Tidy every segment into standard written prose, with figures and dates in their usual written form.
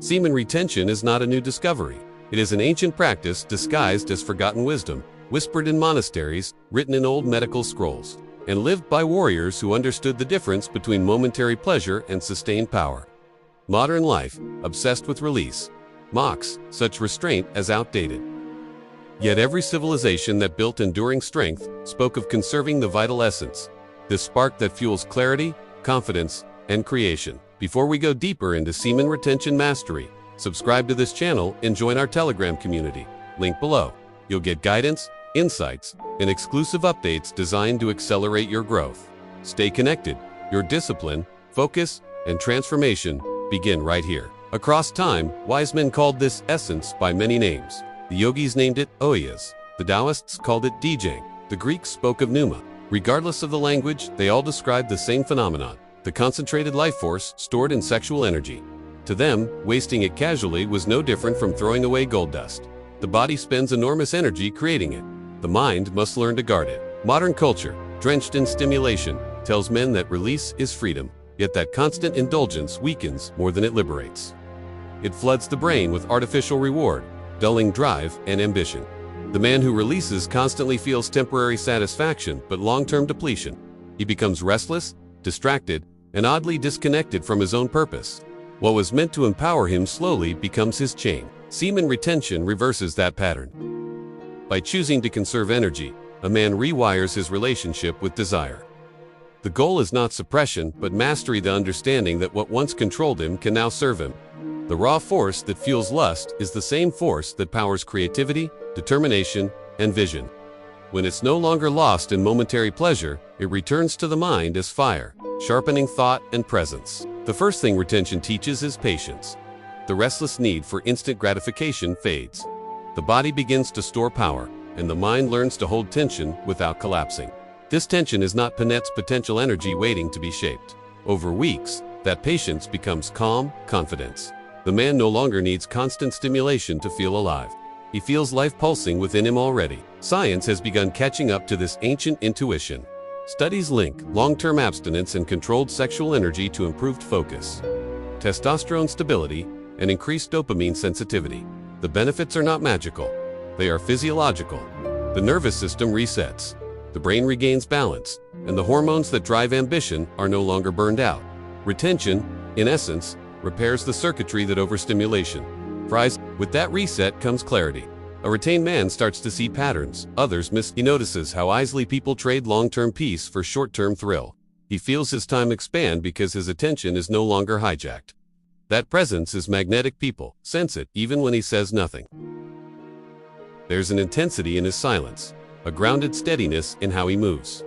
Semen retention is not a new discovery. It is an ancient practice disguised as forgotten wisdom, whispered in monasteries, written in old medical scrolls, and lived by warriors who understood the difference between momentary pleasure and sustained power. Modern life, obsessed with release, mocks such restraint as outdated. Yet every civilization that built enduring strength spoke of conserving the vital essence, this spark that fuels clarity, confidence, and creation. Before we go deeper into semen retention mastery, subscribe to this channel and join our Telegram community. Link below. You'll get guidance, insights, and exclusive updates designed to accelerate your growth. Stay connected. Your discipline, focus, and transformation begin right here. Across time, wise men called this essence by many names. The yogis named it oyas. The Taoists called it dijang. The Greeks spoke of pneuma. Regardless of the language, they all described the same phenomenon: the concentrated life force stored in sexual energy. To them, wasting it casually was no different from throwing away gold dust. The body spends enormous energy creating it. The mind must learn to guard it. Modern culture, drenched in stimulation, tells men that release is freedom, yet that constant indulgence weakens more than it liberates. It floods the brain with artificial reward, dulling drive and ambition. The man who releases constantly feels temporary satisfaction but long-term depletion. He becomes restless, distracted, and oddly disconnected from his own purpose. What was meant to empower him slowly becomes his chain. Semen retention reverses that pattern. By choosing to conserve energy, a man rewires his relationship with desire. The goal is not suppression, but mastery, the understanding that what once controlled him can now serve him. The raw force that fuels lust is the same force that powers creativity, determination, and vision. When it's no longer lost in momentary pleasure, it returns to the mind as fire, sharpening thought and presence. The first thing retention teaches is patience. The restless need for instant gratification fades. The body begins to store power, and the mind learns to hold tension without collapsing. This tension is not Panette's potential energy waiting to be shaped. Over weeks, that patience becomes calm confidence. The man no longer needs constant stimulation to feel alive. He feels life pulsing within him already. Science has begun catching up to this ancient intuition. Studies link long-term abstinence and controlled sexual energy to improved focus, testosterone stability, and increased dopamine sensitivity. The benefits are not magical. They are physiological. The nervous system resets. The brain regains balance, and the hormones that drive ambition are no longer burned out. Retention, in essence, repairs the circuitry that overstimulation fries. With that reset comes clarity. A retained man starts to see patterns others miss. He notices how easily people trade long-term peace for short-term thrill. He feels his time expand because his attention is no longer hijacked. That presence is magnetic. People sense it even when he says nothing. There's an intensity in his silence, a grounded steadiness in how he moves.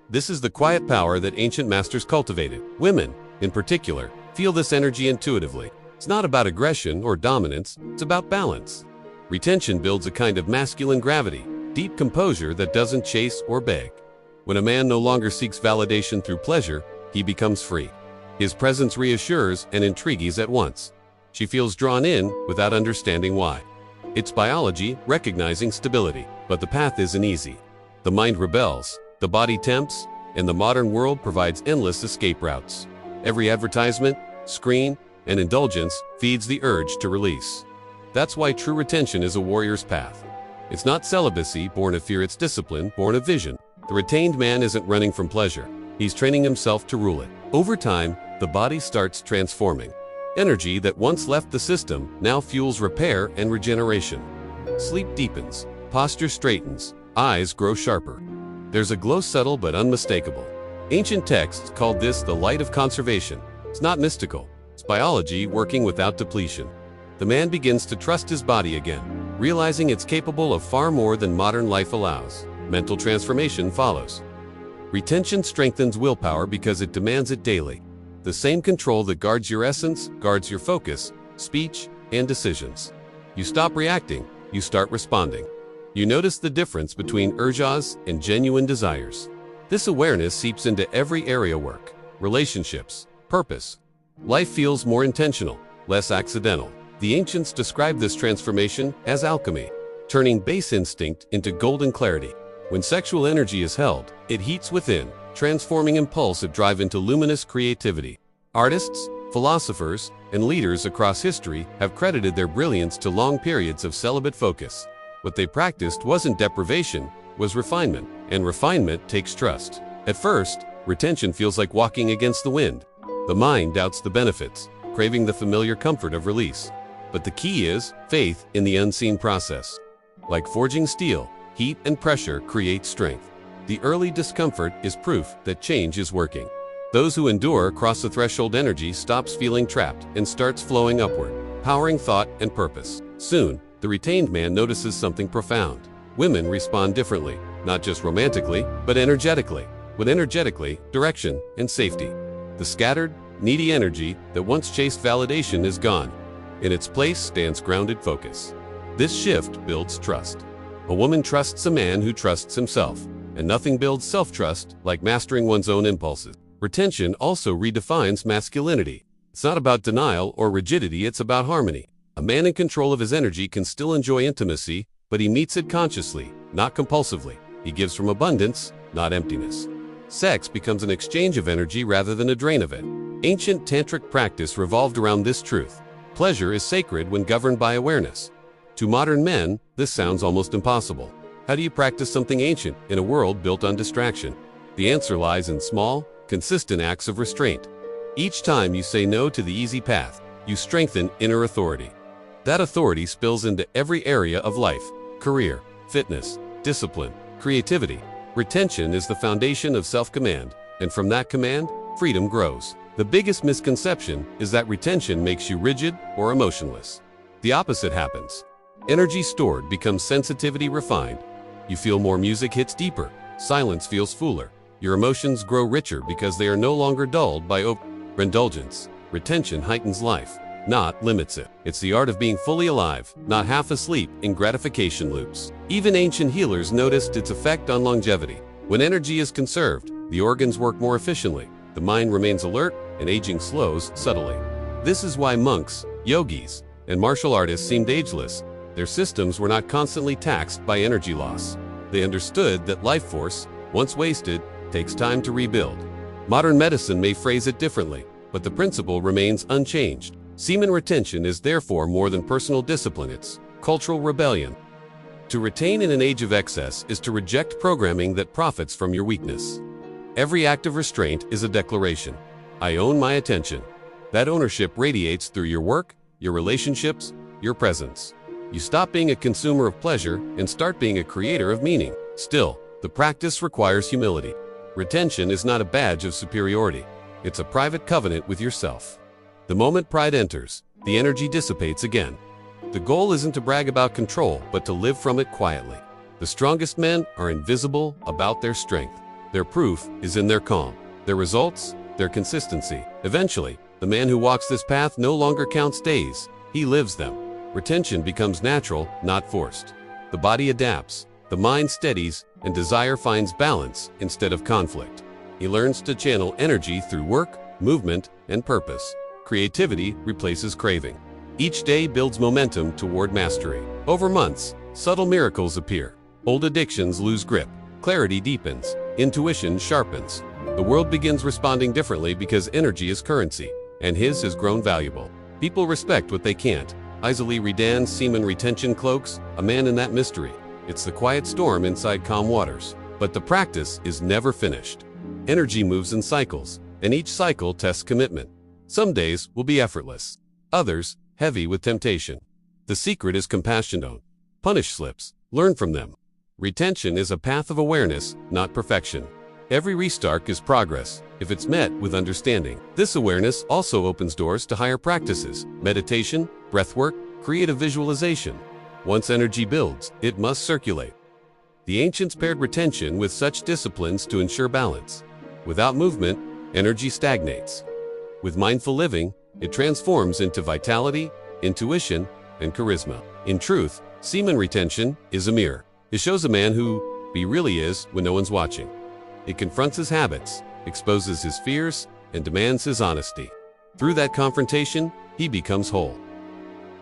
This is the quiet power that ancient masters cultivated. Women, in particular, feel this energy intuitively. It's not about aggression or dominance, it's about balance. Retention builds a kind of masculine gravity, deep composure that doesn't chase or beg. When a man no longer seeks validation through pleasure, he becomes free. His presence reassures and intrigues at once. She feels drawn in without understanding why. It's biology recognizing stability, but the path isn't easy. The mind rebels, the body tempts, and the modern world provides endless escape routes. Every advertisement, screen, and indulgence feeds the urge to release. That's why true retention is a warrior's path. It's not celibacy born of fear, it's discipline born of vision. The retained man isn't running from pleasure. He's training himself to rule it. Over time, the body starts transforming. Energy that once left the system now fuels repair and regeneration. Sleep deepens, posture straightens, eyes grow sharper. There's a glow subtle but unmistakable. Ancient texts called this the light of conservation. It's not mystical. It's biology working without depletion. The man begins to trust his body again, realizing it's capable of far more than modern life allows. Mental transformation follows. Retention strengthens willpower because it demands it daily. The same control that guards your essence guards your focus, speech, and decisions. You stop reacting, you start responding. You notice the difference between urges and genuine desires. This awareness seeps into every area: work, relationships, purpose. Life feels more intentional, less accidental. The ancients described this transformation as alchemy, turning base instinct into golden clarity. When sexual energy is held, it heats within, transforming impulsive drive into luminous creativity. Artists, Philosophers and leaders across history have credited their brilliance to long periods of celibate focus. What they practiced wasn't deprivation, was refinement, and refinement takes trust. At first, retention feels like walking against the wind. The mind doubts the benefits, craving the familiar comfort of release. But the key is faith in the unseen process. Like forging steel, heat and pressure create strength. The early discomfort is proof that change is working. Those who endure cross the threshold. Energy stops feeling trapped and starts flowing upward, powering thought and purpose. Soon, the retained man notices something profound. Women respond differently, not just romantically, but energetically. With energetically, direction and safety. The scattered, needy energy that once chased validation is gone. In its place stands grounded focus. This shift builds trust. A woman trusts a man who trusts himself, and nothing builds self-trust like mastering one's own impulses. Retention also redefines masculinity. It's not about denial or rigidity, it's about harmony. A man in control of his energy can still enjoy intimacy, but he meets it consciously, not compulsively. He gives from abundance, not emptiness. Sex becomes an exchange of energy rather than a drain of it. Ancient tantric practice revolved around this truth. Pleasure is sacred when governed by awareness. To modern men, this sounds almost impossible. How do you practice something ancient in a world built on distraction? The answer lies in small, consistent acts of restraint. Each time you say no to the easy path, you strengthen inner authority. That authority spills into every area of life: career, fitness, discipline, creativity. Retention is the foundation of self-command, and from that command, freedom grows. The biggest misconception is that retention makes you rigid or emotionless. The opposite happens. Energy stored becomes sensitivity refined. You feel more, music hits deeper, silence feels fuller. Your emotions grow richer because they are no longer dulled by overindulgence. Retention heightens life, not limits it. It's the art of being fully alive, not half asleep in gratification loops. Even ancient healers noticed its effect on longevity. When energy is conserved, the organs work more efficiently, the mind remains alert, and aging slows subtly. This is why monks, yogis, and martial artists seemed ageless. Their systems were not constantly taxed by energy loss. They understood that life force, once wasted, takes time to rebuild. Modern medicine may phrase it differently, but the principle remains unchanged. Semen retention is therefore more than personal discipline, it's cultural rebellion. To retain in an age of excess is to reject programming that profits from your weakness. Every act of restraint is a declaration. I own my attention. That ownership radiates through your work, your relationships, your presence. You stop being a consumer of pleasure and start being a creator of meaning. Still, the practice requires humility. Retention is not a badge of superiority. It's a private covenant with yourself. The moment pride enters, the energy dissipates again. The goal isn't to brag about control, but to live from it quietly. The strongest men are invisible about their strength. Their proof is in their calm, their results, their consistency. Eventually, the man who walks this path no longer counts days, he lives them. Retention becomes natural, not forced. The body adapts, the mind steadies, and desire finds balance instead of conflict. He learns to channel energy through work, movement, and purpose. Creativity replaces craving. Each day builds momentum toward mastery. Over months, subtle miracles appear. Old addictions lose grip. Clarity deepens. Intuition sharpens. The world begins responding differently because energy is currency, and his has grown valuable. People respect what they can't. Easily Redan's semen retention cloaks a man in that mystery. It's the quiet storm inside calm waters. But the practice is never finished. Energy moves in cycles, and each cycle tests commitment. Some days will be effortless. Others, heavy with temptation. The secret is compassion. Don't punish slips, learn from them. Retention is a path of awareness, not perfection. Every restart is progress, if it's met with understanding. This awareness also opens doors to higher practices: meditation, breathwork, creative visualization. Once energy builds, it must circulate. The ancients paired retention with such disciplines to ensure balance. Without movement, energy stagnates. With mindful living, it transforms into vitality, intuition, and charisma. In truth, semen retention is a mirror. It shows a man who he really is when no one's watching. It confronts his habits, exposes his fears, and demands his honesty. Through that confrontation, he becomes whole.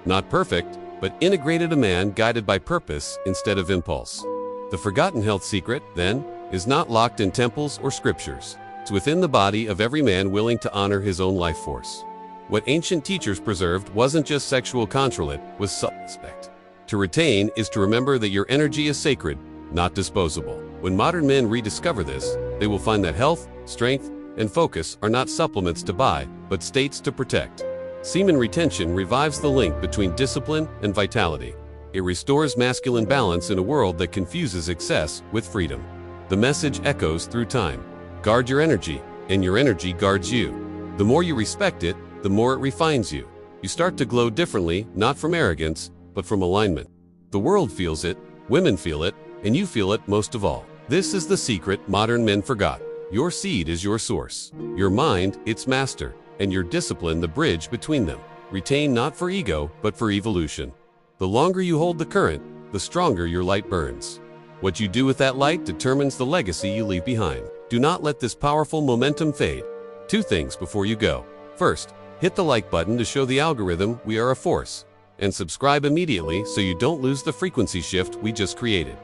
Not perfect, but integrated, a man guided by purpose instead of impulse. The forgotten health secret, then, is not locked in temples or scriptures. It's within the body of every man willing to honor his own life force. What ancient teachers preserved wasn't just sexual control, it was self-respect. To retain is to remember that your energy is sacred, not disposable. When modern men rediscover this, they will find that health, strength, and focus are not supplements to buy, but states to protect. Semen retention revives the link between discipline and vitality. It restores masculine balance in a world that confuses excess with freedom. The message echoes through time. Guard your energy, and your energy guards you. The more you respect it, the more it refines you. You start to glow differently, not from arrogance, but from alignment. The world feels it, women feel it, and you feel it most of all. This is the secret modern men forgot. Your seed is your source, your mind its master, and your discipline the bridge between them. Retain not for ego, but for evolution. The longer you hold the current, the stronger your light burns. What you do with that light determines the legacy you leave behind. Do not let this powerful momentum fade. 2 things before you go. First, hit the like button to show the algorithm we are a force, and subscribe immediately so you don't lose the frequency shift we just created.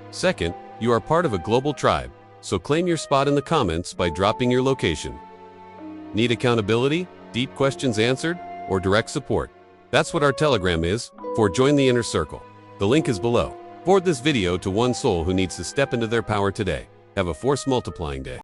Second, you are part of a global tribe, so claim your spot in the comments by dropping your location. Need accountability, deep questions answered, or direct support? That's what our Telegram is, for Join the Inner Circle. The link is below. Forward this video to one soul who needs to step into their power today. Have a force multiplying day.